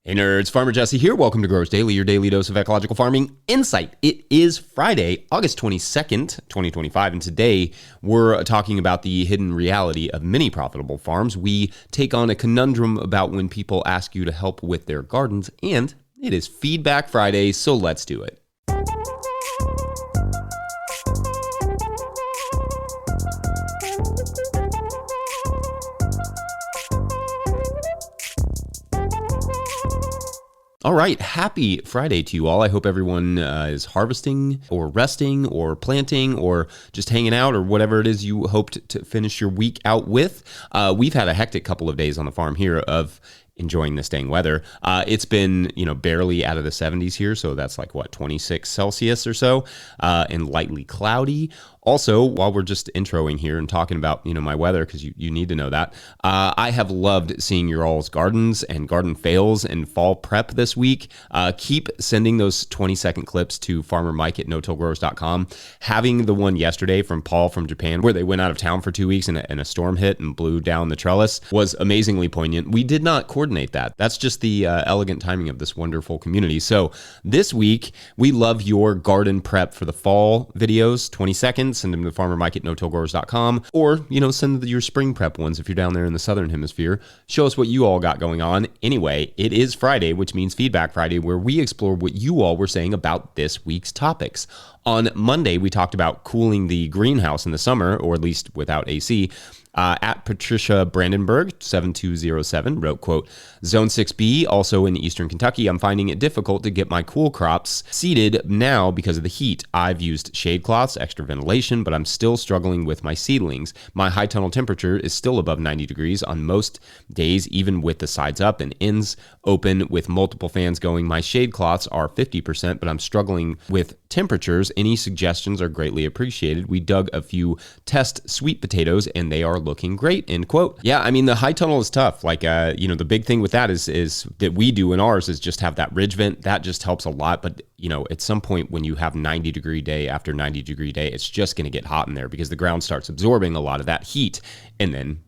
Hey nerds, Farmer Jesse here. Welcome to Growers Daily, your daily dose of ecological farming insight. It is Friday, August 22nd, 2025, and today we're talking about the hidden reality of many profitable farms. We take on a conundrum about when people ask you to help with their gardens, and it is Feedback Friday, so let's do it. All right, happy Friday to you all. I hope everyone is harvesting or resting or planting or just hanging out or whatever it is you hoped to finish your week out with. We've had a hectic couple of days on the farm here of enjoying this dang weather. It's been, barely out of the 70s here, so that's like, 26 Celsius or so, and lightly cloudy. Also, while we're just introing here and talking about, my weather, because you need to know that, I have loved seeing your all's gardens and garden fails and fall prep this week. Keep sending those 20-second clips to farmermike@no-tillgrowers.com. Having the one yesterday from Paul from Japan, where they went out of town for 2 weeks and a storm hit and blew down the trellis, was amazingly poignant. We did not coordinate that. That's just the elegant timing of this wonderful community. So this week, we love your garden prep for the fall videos, 20 seconds. Send them to farmermike@no-tillgrowers.com, or, send your spring prep ones if you're down there in the Southern Hemisphere. Show us what you all got going on. Anyway, it is Friday, which means Feedback Friday, where we explore what you all were saying about this week's topics. On Monday, we talked about cooling the greenhouse in the summer, or at least without AC. At Patricia Brandenburg, 7207, wrote, quote, Zone 6B, also in Eastern Kentucky, I'm finding it difficult to get my cool crops seeded now because of the heat. I've used shade cloths, extra ventilation, but I'm still struggling with my seedlings. My high tunnel temperature is still above 90 degrees on most days, even with the sides up and ends open with multiple fans going. My shade cloths are 50%, but I'm struggling with temperatures. Any suggestions are greatly appreciated. We dug a few test sweet potatoes and they are looking great, end quote. Yeah, I mean, the high tunnel is tough. Like, the big thing with that is that we do in ours is just have that ridge vent. That just helps a lot. But, at some point when you have 90 degree day after 90 degree day, it's just going to get hot in there because the ground starts absorbing a lot of that heat and then,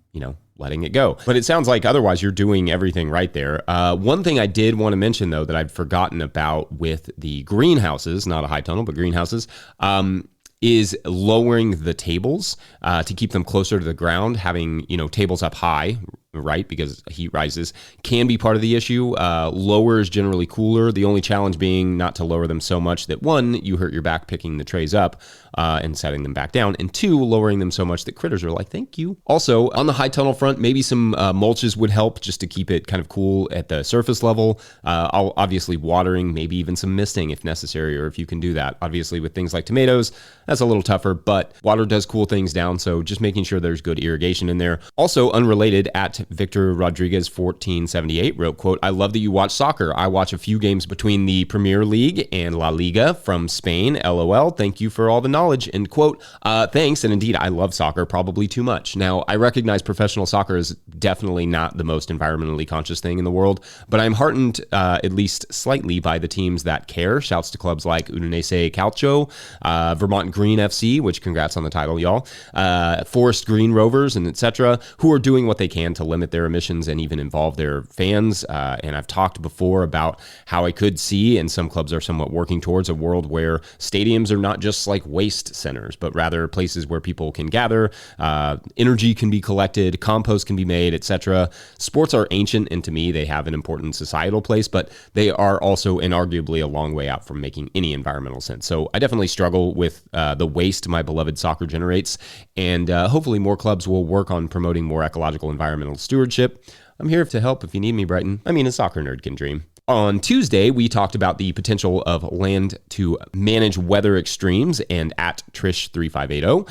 letting it go. But it sounds like otherwise you're doing everything right there. One thing I did want to mention, though, that I'd forgotten about with the greenhouses, not a high tunnel, but greenhouses, is lowering the tables to keep them closer to the ground. Having, tables up high, right, because heat rises, can be part of the issue. Lower is generally cooler. The only challenge being not to lower them so much that, one, you hurt your back picking the trays up and setting them back down, and two, lowering them so much that critters are like, thank you. Also, on the high tunnel front, maybe some mulches would help just to keep it kind of cool at the surface level. Obviously watering, maybe even some misting if necessary, or if you can do that. Obviously with things like tomatoes, that's a little tougher, but water does cool things down, so just making sure there's good irrigation in there. Also, unrelated, at Victor Rodriguez 1478 wrote, quote, I love that you watch soccer. I watch a few games between the Premier League and La Liga from Spain. LOL. Thank you for all the knowledge, end quote. Thanks. And indeed, I love soccer, probably too much. Now, I recognize professional soccer is definitely not the most environmentally conscious thing in the world, but I'm heartened at least slightly by the teams that care. Shouts to clubs like Udinese Calcio, Vermont Green FC, which congrats on the title, y'all, Forest Green Rovers, and etc., who are doing what they can to limit their emissions and even involve their fans. And I've talked before about how I could see, and some clubs are somewhat working towards, a world where stadiums are not just like waste centers, but rather places where people can gather, energy can be collected, compost can be made, etc. Sports are ancient, and to me, they have an important societal place, but they are also inarguably a long way out from making any environmental sense. So I definitely struggle with the waste my beloved soccer generates, and hopefully more clubs will work on promoting more ecological environmental stewardship. I'm here to help if you need me, Brighton. I mean, a soccer nerd can dream. On Tuesday, we talked about the potential of land to manage weather extremes, and at Trish3580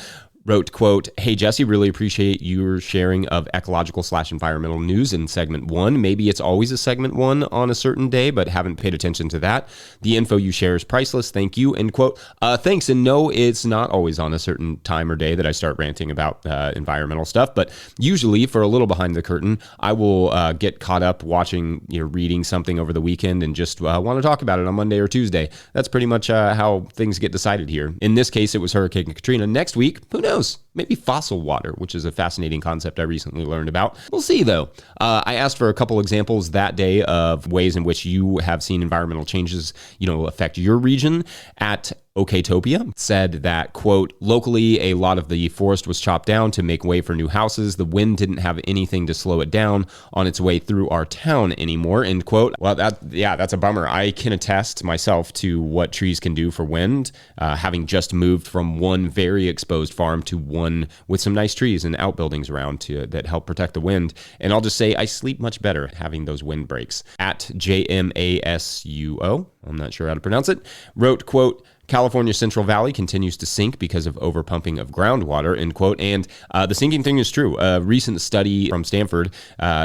wrote, quote, hey, Jesse, really appreciate your sharing of ecological/environmental news in segment 1. Maybe it's always a segment 1 on a certain day, but haven't paid attention to that. The info you share is priceless. Thank you, end quote. Thanks. And no, it's not always on a certain time or day that I start ranting about environmental stuff, but usually for a little behind the curtain, I will get caught up watching, reading something over the weekend and just want to talk about it on Monday or Tuesday. That's pretty much how things get decided here. In this case, it was Hurricane Katrina. Next week, who knows? knows? Maybe fossil water, which is a fascinating concept I recently learned about. We'll see, though. I asked for a couple examples that day of ways in which you have seen environmental changes, affect your region. At Okatopia said that, quote, locally, a lot of the forest was chopped down to make way for new houses. The wind didn't have anything to slow it down on its way through our town anymore, end quote. Well, that's a bummer. I can attest myself to what trees can do for wind, having just moved from one very exposed farm to one with some nice trees and outbuildings around that help protect the wind. And I'll just say I sleep much better having those wind breaks. At JMASUO, I'm not sure how to pronounce it, wrote, quote, California's Central Valley continues to sink because of overpumping of groundwater, end quote. And the sinking thing is true. A recent study from Stanford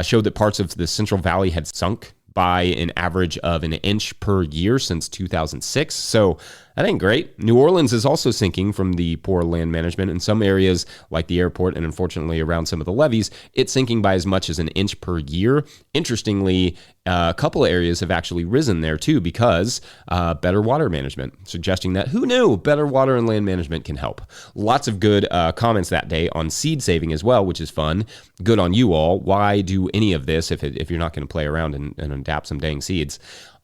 showed that parts of the Central Valley had sunk by an average of an inch per year since 2006. So that ain't great. New Orleans is also sinking from the poor land management. In some areas, like the airport and unfortunately around some of the levees, it's sinking by as much as an inch per year. Interestingly, a couple of areas have actually risen there too because better water management, suggesting that, who knew, better water and land management can help. Lots of good comments that day on seed saving as well, which is fun. Good on you all. Why do any of this if you're not going to play around and adapt some dang seeds?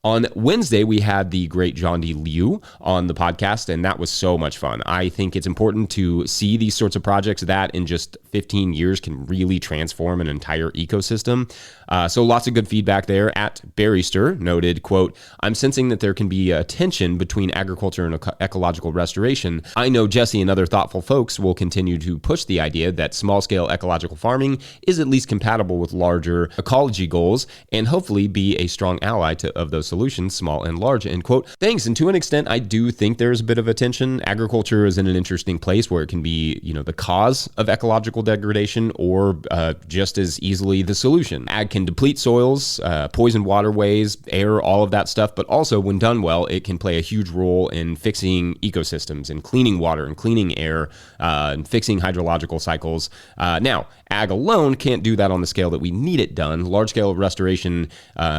On Wednesday, we had the great John D. Liu on the podcast, and that was so much fun. I think it's important to see these sorts of projects that in just 15 years can really transform an entire ecosystem. So lots of good feedback there. At Barrister noted, quote, I'm sensing that there can be a tension between agriculture and ecological restoration. I know Jesse and other thoughtful folks will continue to push the idea that small-scale ecological farming is at least compatible with larger ecology goals and hopefully be a strong ally of those solutions, small and large, end quote. Thanks. And to an extent, I do think there's a bit of a tension. Agriculture is in an interesting place where it can be, the cause of ecological degradation or just as easily the solution. Ag can deplete soils, poison waterways, air, all of that stuff. But also, when done well, it can play a huge role in fixing ecosystems and cleaning water and cleaning air and fixing hydrological cycles. Now, ag alone can't do that on the scale that we need it done. Large-scale restoration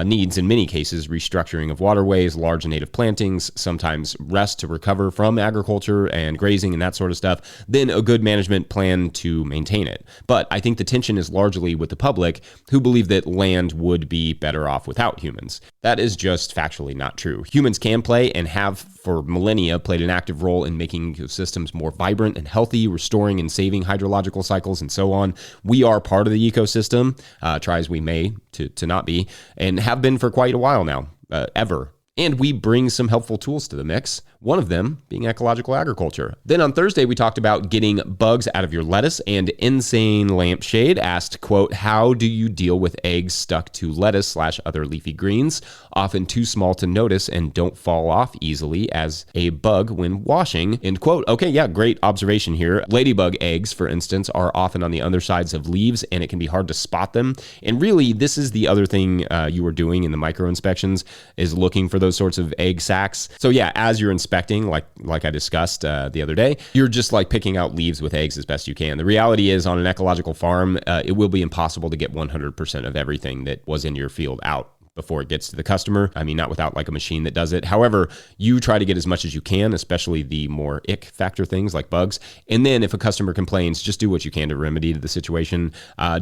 needs, in many cases, restructuring of waterways, large native plantings, sometimes rest to recover from agriculture and grazing and that sort of stuff, then a good management plan to maintain it. But I think the tension is largely with the public who believe that land would be better off without humans. That is just factually not true. Humans can play and have for millennia played an active role in making ecosystems more vibrant and healthy, restoring and saving hydrological cycles and so on. We are part of the ecosystem, try as we may to not be, and have been for quite a while now, ever. And we bring some helpful tools to the mix, one of them being ecological agriculture. Then on Thursday, we talked about getting bugs out of your lettuce, and Insane Lampshade asked, quote, how do you deal with eggs stuck to lettuce/other leafy greens, often too small to notice and don't fall off easily as a bug when washing, end quote. Okay, yeah, great observation here. Ladybug eggs, for instance, are often on the undersides of leaves, and it can be hard to spot them. And really, this is the other thing you were doing in the micro inspections, is looking for those sorts of egg sacs. So yeah, as you're inspecting, like I discussed the other day, you're just like picking out leaves with eggs as best you can. The reality is on an ecological farm, it will be impossible to get 100% of everything that was in your field out before it gets to the customer. I mean, not without like a machine that does it. However, you try to get as much as you can, especially the more ick factor things like bugs. And then if a customer complains, just do what you can to remedy the situation.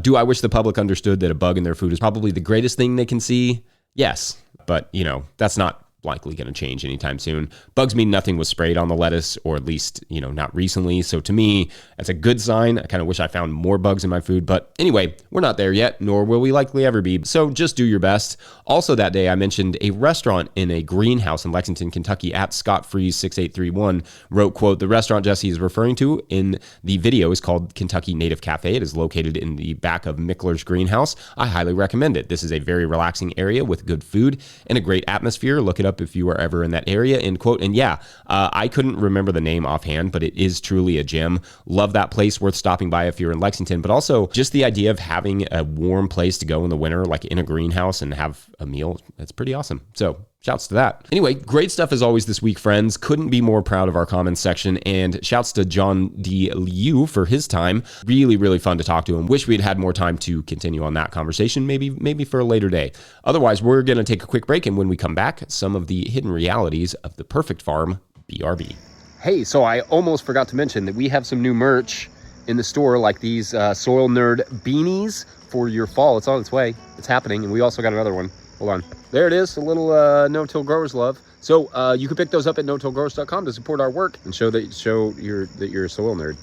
Do I wish the public understood that a bug in their food is probably the greatest thing they can see? Yes. But, that's not likely going to change anytime soon. Bugs mean nothing was sprayed on the lettuce, or at least, not recently. So to me, that's a good sign. I kind of wish I found more bugs in my food. But anyway, we're not there yet, nor will we likely ever be. So just do your best. Also that day, I mentioned a restaurant in a greenhouse in Lexington, Kentucky at Scott Freeze 6831 wrote, quote, the restaurant Jesse is referring to in the video is called Kentucky Native Cafe. It is located in the back of Mickler's greenhouse. I highly recommend it. This is a very relaxing area with good food and a great atmosphere. Look it up if you are ever in that area, end quote. And yeah, I couldn't remember the name offhand, but it is truly a gem. Love that place, worth stopping by if you're in Lexington, but also just the idea of having a warm place to go in the winter, like in a greenhouse and have a meal. That's pretty awesome. So shouts to that. Anyway, great stuff as always this week, friends. Couldn't be more proud of our comments section, and shouts to John D. Liu for his time. Really, really fun to talk to him. Wish we'd had more time to continue on that conversation, maybe for a later day. Otherwise, we're going to take a quick break, and when we come back, some of the hidden realities of the perfect farm, BRB. Hey, so I almost forgot to mention that we have some new merch. in the store, like these Soil Nerd beanies for your fall. It's on its way. It's happening. And we also got another one. Hold on. There it is, a little no-till growers love. So you can pick those up at no-tillgrowers.com to support our work and show that you're a soil nerd.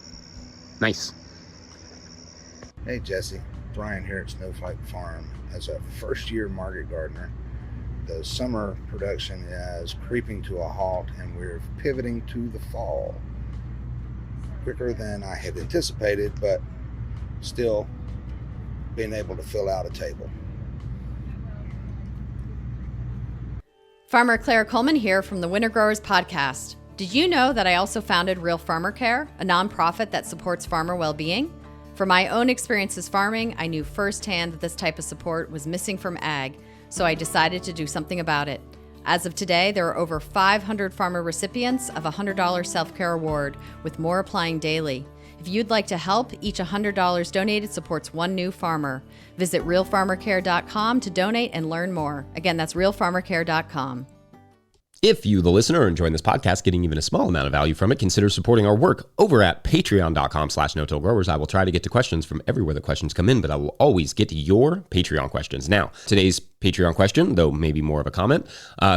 Nice. Hey Jesse, Brian here at Snowflake Farm. As a first-year market gardener, the summer production is creeping to a halt and we're pivoting to the fall. Quicker than I had anticipated, but still being able to fill out a table. Farmer Claire Coleman here from the Winter Growers Podcast. Did you know that I also founded Real Farmer Care, a nonprofit that supports farmer well-being? From my own experiences farming, I knew firsthand that this type of support was missing from ag, so I decided to do something about it. As of today, there are over 500 farmer recipients of a $100 self-care award, with more applying daily. If you'd like to help, each $100 donated supports one new farmer. Visit realfarmercare.com to donate and learn more. Again, that's realfarmercare.com. If you, the listener, are enjoying this podcast, getting even a small amount of value from it, consider supporting our work over at patreon.com/no-till-growers. I will try to get to questions from everywhere the questions come in, but I will always get to your Patreon questions. Now, today's Patreon question, though maybe more of a comment,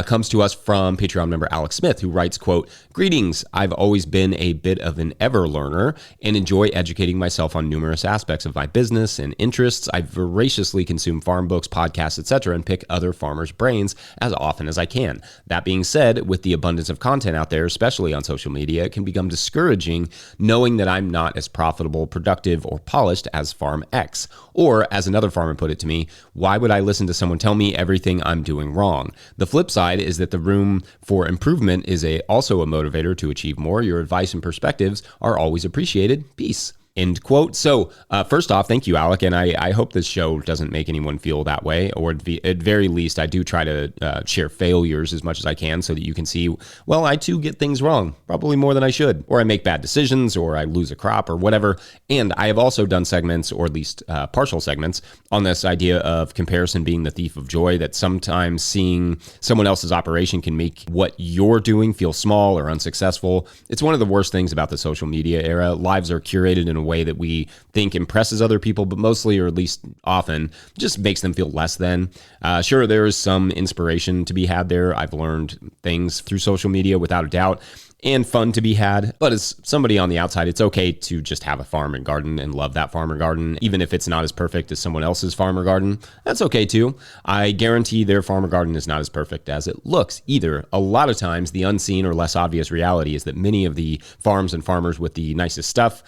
comes to us from Patreon member Alex Smith, who writes, quote, "Greetings. I've always been a bit of an ever learner and enjoy educating myself on numerous aspects of my business and interests. I voraciously consume farm books, podcasts, etc., and pick other farmers' brains as often as I can. That being said, with the abundance of content out there, especially on social media, it can become discouraging knowing that I'm not as profitable, productive, or polished as Farm X. Or, as another farmer put it to me, why would I listen to someone tell me everything I'm doing wrong? The flip side is that the room for improvement is also a motivator to achieve more. Your advice and perspectives are always appreciated. Peace." End quote. So first off, thank you, Alec. And I hope this show doesn't make anyone feel that way. Or at very least, I do try to share failures as much as I can so that you can see, well, I too get things wrong, probably more than I should. Or I make bad decisions, or I lose a crop, or whatever. And I have also done segments, or at least partial segments, on this idea of comparison being the thief of joy, that sometimes seeing someone else's operation can make what you're doing feel small or unsuccessful. It's one of the worst things about the social media era. Lives are curated in a way that we think impresses other people, but mostly, or at least often, just makes them feel less than. Sure, there is some inspiration to be had there. I've learned things through social media without a doubt, and fun to be had. But as somebody on the outside, it's okay to just have a farm and garden and love that farm or garden, even if it's not as perfect as someone else's farm or garden. That's okay too. I guarantee their farm or garden is not as perfect as it looks either. A lot of times, the unseen or less obvious reality is that many of the farms and farmers with the nicest stuff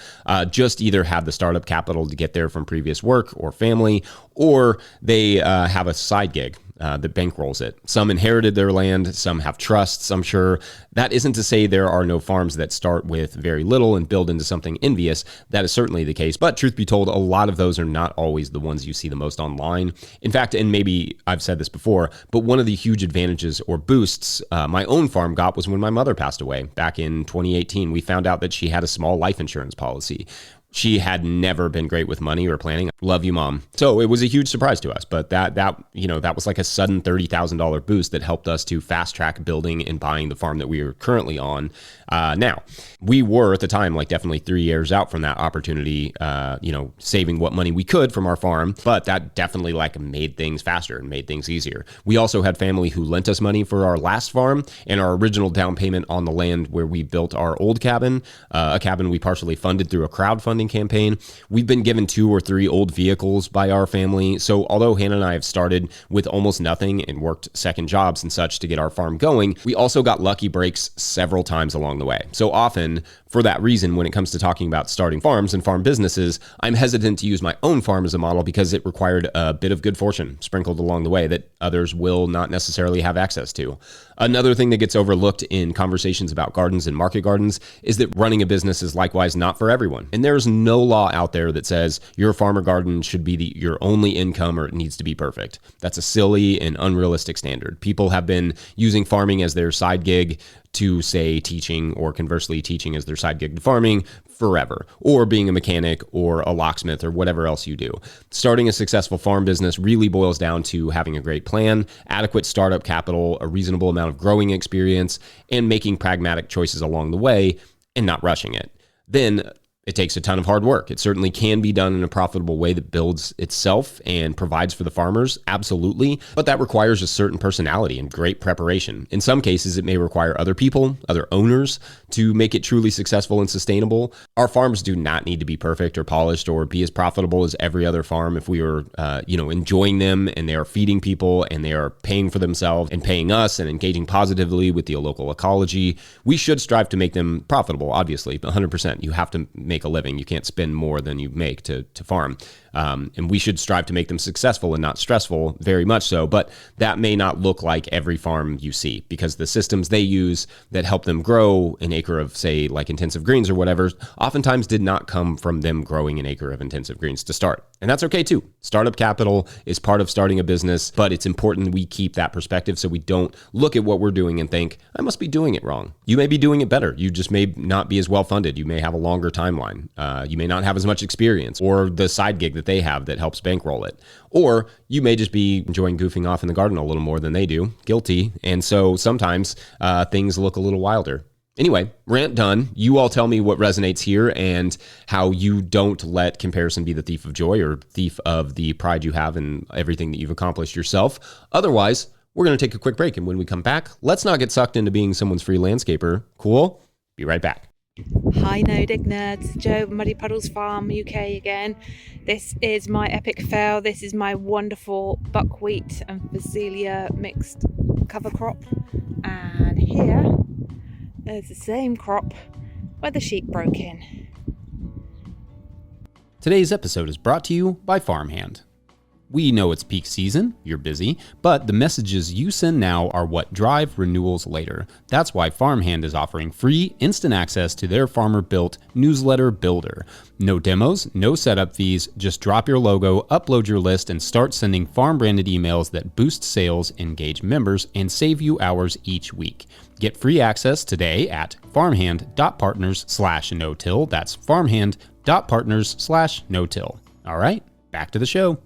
just either have the startup capital to get there from previous work or family, or they have a side gig that bankrolls it. Some inherited their land, some have trusts, I'm sure. That isn't to say there are no farms that start with very little and build into something envious. That is certainly the case. But truth be told, a lot of those are not always the ones you see the most online. In fact, and maybe I've said this before, but one of the huge advantages or boosts my own farm got was when my mother passed away back in 2018. We found out that she had a small life insurance policy. She had never been great with money or planning. Love you, Mom. So it was a huge surprise to us, but that was like a sudden $30,000 boost that helped us to fast track building and buying the farm that we are currently on. Now, we were at the time like definitely 3 years out from that opportunity, saving what money we could from our farm, but that definitely like made things faster and made things easier. We also had family who lent us money for our last farm and our original down payment on the land where we built our old cabin, a cabin we partially funded through a crowdfunding campaign. We've been given 2 or 3 old vehicles by our family. So although Hannah and I have started with almost nothing and worked second jobs and such to get our farm going, we also got lucky breaks several times along the way. So often, for that reason, when it comes to talking about starting farms and farm businesses, I'm hesitant to use my own farm as a model because it required a bit of good fortune sprinkled along the way that others will not necessarily have access to. Another thing that gets overlooked in conversations about gardens and market gardens is that running a business is likewise not for everyone. And there's no law out there that says your farm or garden should be your only income or it needs to be perfect. That's a silly and unrealistic standard. People have been using farming as their side gig to, say, teaching, or conversely teaching as their side gig to farming forever, or being a mechanic or a locksmith or whatever else you do. Starting a successful farm business really boils down to having a great plan, adequate startup capital, a reasonable amount of growing experience, and making pragmatic choices along the way and not rushing it. Then It takes a ton of hard work. It certainly can be done in a profitable way that builds itself and provides for the farmers, absolutely, but that requires a certain personality and great preparation. In some cases, it may require other people, other owners, to make it truly successful and sustainable. Our farms do not need to be perfect or polished or be as profitable as every other farm. If we are, enjoying them and they are feeding people and they are paying for themselves and paying us and engaging positively with the local ecology, we should strive to make them profitable, obviously, 100%. You have to make a living. You can't spend more than you make to farm. And we should strive to make them successful and not stressful, very much so. But that may not look like every farm you see, because the systems they use that help them grow an acre of, say, like intensive greens or whatever, oftentimes did not come from them growing an acre of intensive greens to start. And that's okay too. Startup capital is part of starting a business, but it's important we keep that perspective so we don't look at what we're doing and think, I must be doing it wrong. You may be doing it better. You just may not be as well funded. You may have a longer timeline. You may not have as much experience or the side gig that they have that helps bankroll it. Or you may just be enjoying goofing off in the garden a little more than they do. Guilty. And so sometimes things look a little wilder. Anyway, rant done. You all tell me what resonates here and how you don't let comparison be the thief of joy or thief of the pride you have in everything that you've accomplished yourself. Otherwise, we're going to take a quick break. And when we come back, let's not get sucked into being someone's free landscaper. Cool? Be right back. Hi No Dig Nerds, Joe, Muddy Puddles Farm, UK again. This is my epic fail. This is my wonderful buckwheat and phacelia mixed cover crop. And here is the same crop where the sheep broke in. Today's episode is brought to you by Farmhand. We know it's peak season, you're busy, but the messages you send now are what drive renewals later. That's why Farmhand is offering free instant access to their farmer-built newsletter builder. No demos, no setup fees, just drop your logo, upload your list, and start sending farm-branded emails that boost sales, engage members, and save you hours each week. Get free access today at farmhand.partners/no-till. That's farmhand.partners/no-till. All right, back to the show.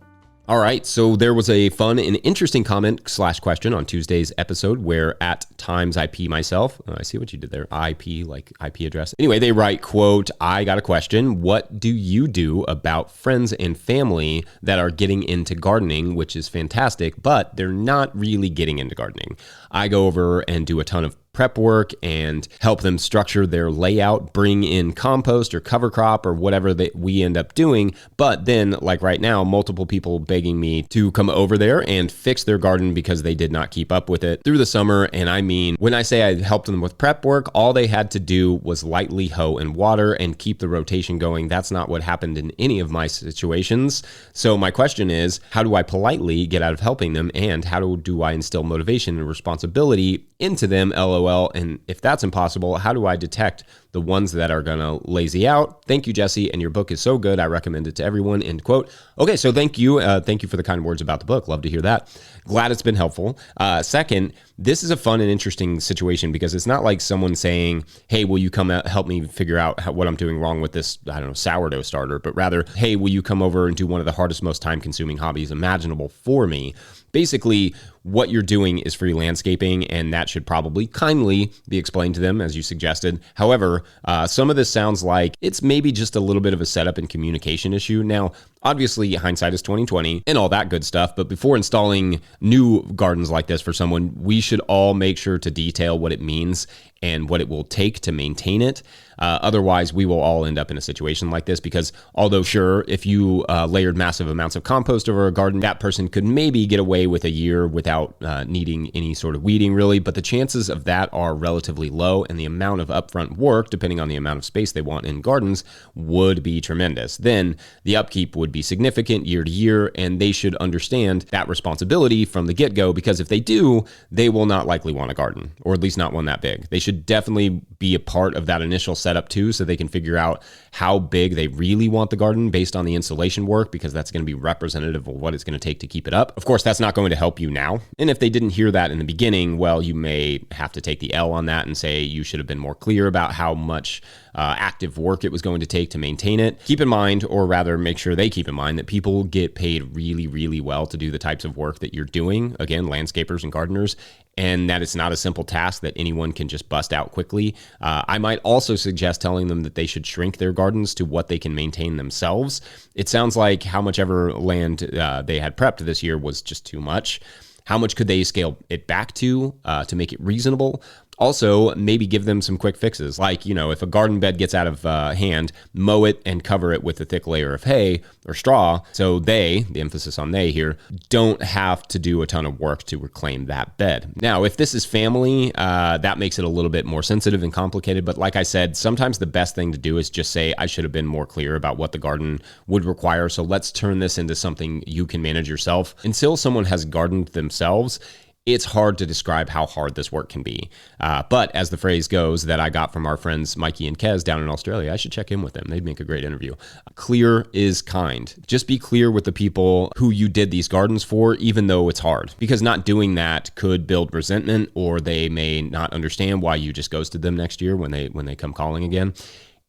All right, so there was a fun and interesting comment/question on Tuesday's episode where at times I pee myself. Oh, I see what you did there. IP, like IP address. Anyway, they write, quote, I got a question. What do you do about friends and family that are getting into gardening, which is fantastic, but they're not really getting into gardening? I go over and do a ton of prep work and help them structure their layout, bring in compost or cover crop or whatever that we end up doing. But then, like right now, multiple people begging me to come over there and fix their garden because they did not keep up with it through the summer. And I mean, when I say I helped them with prep work, all they had to do was lightly hoe and water and keep the rotation going. That's not what happened in any of my situations. So my question is, how do I politely get out of helping them? And how do I instill motivation and responsibility into them, LOL? And if that's impossible, how do I detect the ones that are gonna lazy out? Thank you, Jesse, and your book is so good. I recommend it to everyone, end quote. Okay, so thank you. Thank you for the kind words about the book. Love to hear that. Glad it's been helpful. Second, this is a fun and interesting situation because it's not like someone saying, hey, will you come out, help me figure out what I'm doing wrong with this, I don't know, sourdough starter, but rather, hey, will you come over and do one of the hardest, most time-consuming hobbies imaginable for me? Basically, what you're doing is free landscaping, and that should probably kindly be explained to them, as you suggested. However, some of this sounds like it's maybe just a little bit of a setup and communication issue. Now, obviously, hindsight is 20/20 and all that good stuff, but before installing new gardens like this for someone, we should all make sure to detail what it means and what it will take to maintain it. Otherwise, we will all end up in a situation like this because although sure, if you layered massive amounts of compost over a garden, that person could maybe get away with a year without needing any sort of weeding really, but the chances of that are relatively low and the amount of upfront work, depending on the amount of space they want in gardens, would be tremendous. Then the upkeep would be significant year to year and they should understand that responsibility from the get-go because if they do, they will not likely want a garden or at least not one that big. They should definitely be a part of that initial setup too so they can figure out how big they really want the garden based on the installation work because that's going to be representative of what it's going to take to keep it up. Of course, that's not going to help you now. And if they didn't hear that in the beginning, well, you may have to take the L on that and say you should have been more clear about how much active work it was going to take to maintain it. Keep in mind, or rather make sure they keep in mind, that people get paid really, really well to do the types of work that you're doing. Again, landscapers and gardeners. And that it's not a simple task that anyone can just bust out quickly. I might also suggest telling them that they should shrink their gardens to what they can maintain themselves. It sounds like how much ever land they had prepped this year was just too much. How much could they scale it back to make it reasonable? Also, maybe give them some quick fixes. Like, if a garden bed gets out of hand, mow it and cover it with a thick layer of hay or straw. So the emphasis on they here, don't have to do a ton of work to reclaim that bed. Now, if this is family, that makes it a little bit more sensitive and complicated. But like I said, sometimes the best thing to do is just say, I should have been more clear about what the garden would require. So let's turn this into something you can manage yourself. Until someone has gardened themselves, it's hard to describe how hard this work can be. But as the phrase goes that I got from our friends Mikey and Kez down in Australia, I should check in with them. They'd make a great interview. Clear is kind. Just be clear with the people who you did these gardens for, even though it's hard. Because not doing that could build resentment, or they may not understand why you just ghosted them next year when they come calling again.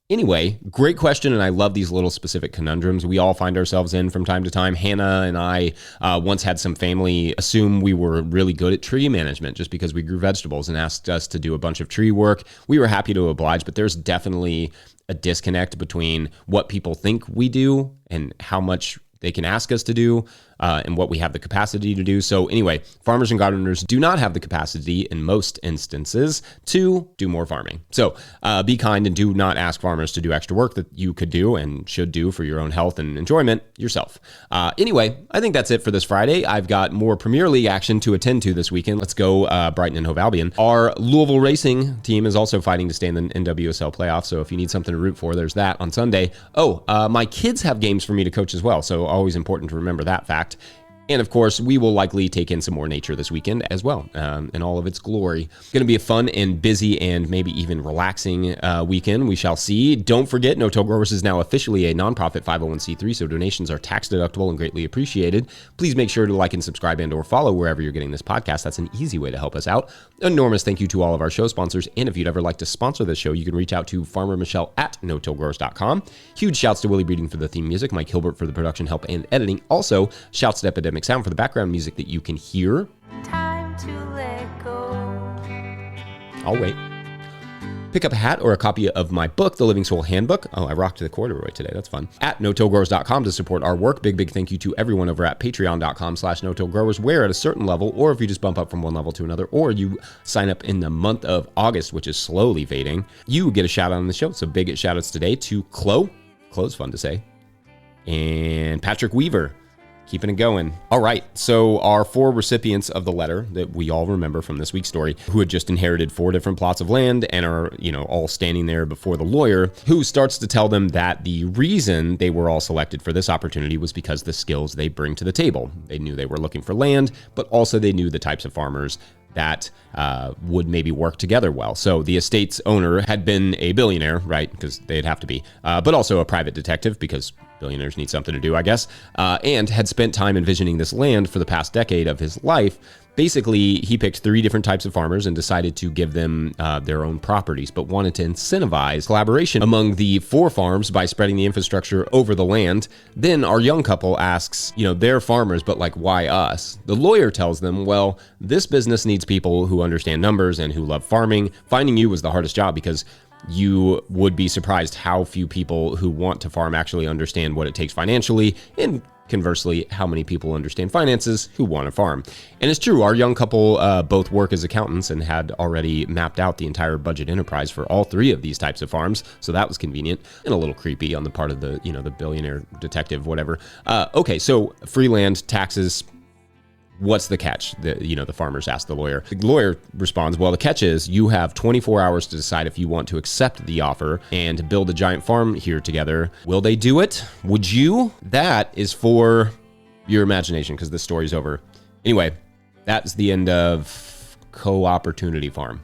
Anyway, great question, and I love these little specific conundrums we all find ourselves in from time to time. Hannah and I once had some family assume we were really good at tree management just because we grew vegetables, and asked us to do a bunch of tree work. We were happy to oblige, but there's definitely a disconnect between what people think we do and how much they can ask us to do, and what we have the capacity to do. So anyway, farmers and gardeners do not have the capacity in most instances to do more farming. So be kind and do not ask farmers to do extra work that you could do and should do for your own health and enjoyment yourself. Anyway, I think that's it for this Friday. I've got more Premier League action to attend to this weekend. Let's go Brighton and Hove Albion. Our Louisville Racing team is also fighting to stay in the NWSL playoffs. So if you need something to root for, there's that on Sunday. My kids have games for me to coach as well. So always important to remember that fact. And of course, we will likely take in some more nature this weekend as well, in all of its glory. It's going to be a fun and busy and maybe even relaxing weekend. We shall see. Don't forget, No Till Growers is now officially a nonprofit 501c3, so donations are tax deductible and greatly appreciated. Please make sure to like and subscribe and or follow wherever you're getting this podcast. That's an easy way to help us out. Enormous thank you to all of our show sponsors. And if you'd ever like to sponsor this show, you can reach out to Farmer Michelle at notillgrowers.com. Huge shouts to Willie Breeding for the theme music, Mike Hilbert for the production help and editing. Also, shouts to Epidemic Sound for the background music that you can hear. Time to let go. I'll wait. Pick up a hat or a copy of my book, The Living Soul Handbook. Oh, I rocked the corduroy today. That's fun. At notillgrowers.com to support our work. Big thank you to everyone over at patreon.com/notillgrowers, where at a certain level, or if you just bump up from one level to another, or you sign up in the month of August, which is slowly fading, you get a shout out on the show. So big shout outs today to Chloe. Chloe's fun to say. And Patrick Weaver. Keeping it going. All right, so our 4 recipients of the letter that we all remember from this week's story, who had just inherited 4 different plots of land and are, all standing there before the lawyer, who starts to tell them that the reason they were all selected for this opportunity was because the skills they bring to the table. They knew they were looking for land, but also they knew the types of farmers that would maybe work together well. So the estate's owner had been a billionaire, right? Because they'd have to be, but also a private detective, because billionaires need something to do, I guess, and had spent time envisioning this land for the past decade of his life. Basically, he picked 3 different types of farmers and decided to give them their own properties, but wanted to incentivize collaboration among the 4 farms by spreading the infrastructure over the land. Then our young couple asks, they're farmers, but why us? The lawyer tells them, well, this business needs people who understand numbers and who love farming. Finding you was the hardest job because you would be surprised how few people who want to farm actually understand what it takes financially, and conversely, how many people understand finances who want to farm. And it's true, our young couple both work as accountants and had already mapped out the entire budget enterprise for all 3 of these types of farms, so that was convenient and a little creepy on the part of the, the billionaire detective, whatever. Okay, so free land, taxes. What's the catch? The farmers ask the lawyer. The lawyer responds, well, the catch is you have 24 hours to decide if you want to accept the offer and build a giant farm here together. Will they do it? Would you? That is for your imagination, because this story's over. Anyway, that's the end of Co-Opportunity Farm.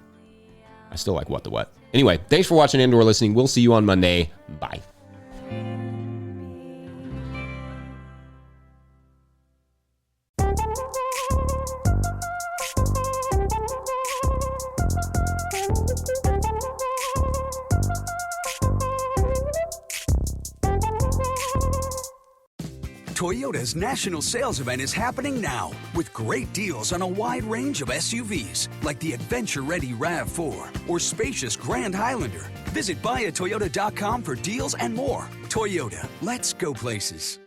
I still like What the What. Anyway, thanks for watching and or listening. We'll see you on Monday. Bye. Toyota's national sales event is happening now with great deals on a wide range of SUVs like the adventure-ready RAV4 or spacious Grand Highlander. Visit buyatoyota.com for deals and more. Toyota, let's go places.